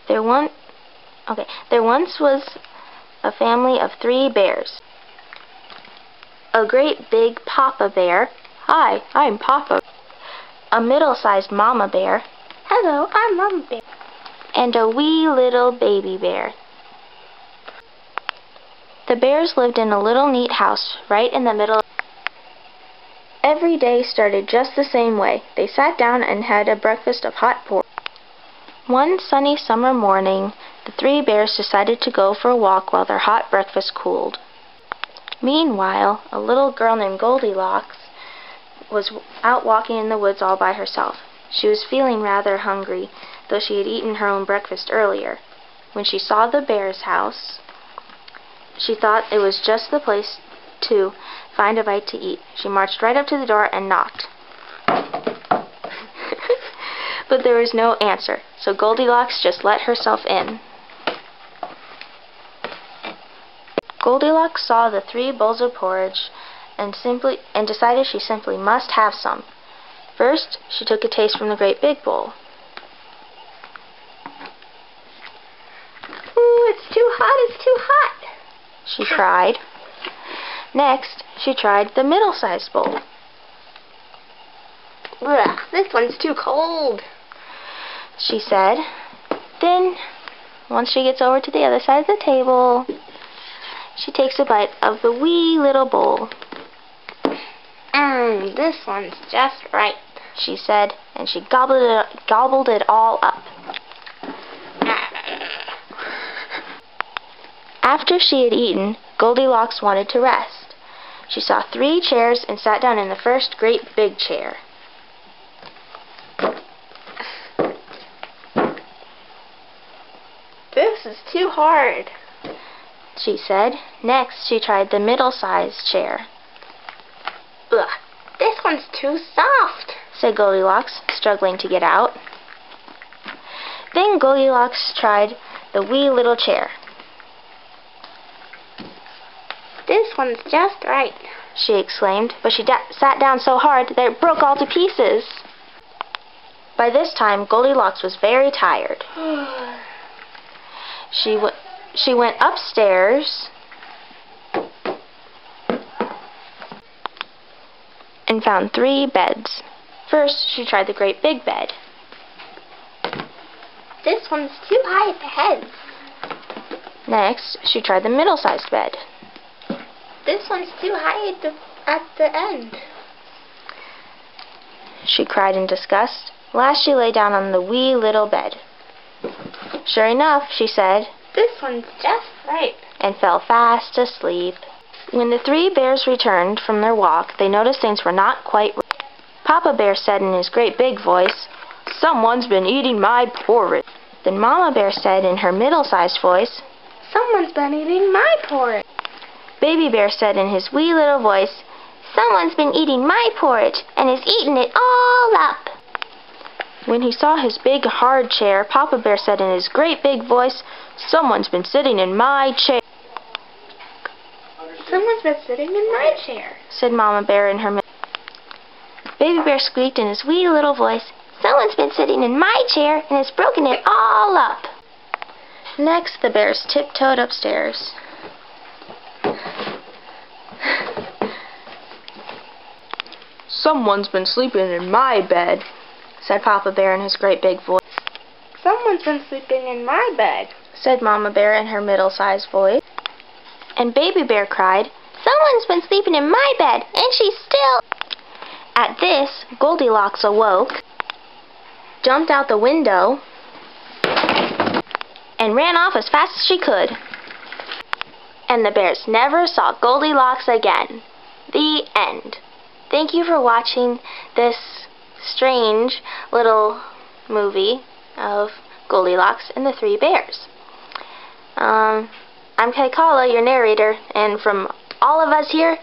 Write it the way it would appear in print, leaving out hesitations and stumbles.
There once was a family of 3 bears. A great big Papa Bear. Hi, I'm Papa. A middle-sized Mama Bear. Hello, I'm Mama Bear. And a wee little baby bear. The bears lived in a little neat house right in the middle. Every day started just the same way. They sat down and had a breakfast of hot pork. One sunny summer morning, the 3 bears decided to go for a walk while their hot breakfast cooled. Meanwhile, a little girl named Goldilocks was out walking in the woods all by herself. She was feeling rather hungry, though she had eaten her own breakfast earlier. When she saw the bear's house, she thought it was just the place to find a bite to eat. She marched right up to the door and knocked. But there was no answer, so Goldilocks just let herself in. Goldilocks saw the 3 bowls of porridge and decided she simply must have some. First, she took a taste from the great big bowl. Ooh, it's too hot, she cried. Next, she tried the middle-sized bowl. Ugh, this one's too cold, she said. Then, once she gets over to the other side of the table, she takes a bite of the wee little bowl. This one's just right, she said, and she gobbled it all up. After she had eaten, Goldilocks wanted to rest. She saw 3 chairs and sat down in the first great big chair. This is too hard, she said. Next, she tried the middle-sized chair. Ugh, this one's too soft, said Goldilocks, struggling to get out. Then Goldilocks tried the wee little chair. This one's just right, she exclaimed, but she sat down so hard that it broke all to pieces. By this time, Goldilocks was very tired. She went upstairs and found 3 beds. First, she tried the great big bed. This one's too high at the head. Next, she tried the middle-sized bed. This one's too high at the end, she cried in disgust. Last, she lay down on the wee little bed. Sure enough, she said, this one's just right, and fell fast asleep. When the 3 bears returned from their walk, they noticed things were not quite right. Papa Bear said in his great big voice, "Someone's been eating my porridge." Then Mama Bear said in her middle-sized voice, "Someone's been eating my porridge." Baby Bear said in his wee little voice, "Someone's been eating my porridge and is eating it all up." When he saw his big hard chair, Papa Bear said in his great big voice, "Someone's been sitting in my chair." "Someone's been sitting in my chair," said Mama Bear in her middle. Baby Bear squeaked in his wee little voice, "Someone's been sitting in my chair and has broken it all up." Next, the bears tiptoed upstairs. "Someone's been sleeping in my bed," said Papa Bear in his great big voice. "Someone's been sleeping in my bed," said Mama Bear in her middle-sized voice. And Baby Bear cried, "Someone's been sleeping in my bed, and she's still..." At this, Goldilocks awoke, jumped out the window, and ran off as fast as she could. And the bears never saw Goldilocks again. The end. Thank you for watching this strange little movie of Goldilocks and the 3 bears. I'm Kaikala, your narrator, and from all of us here,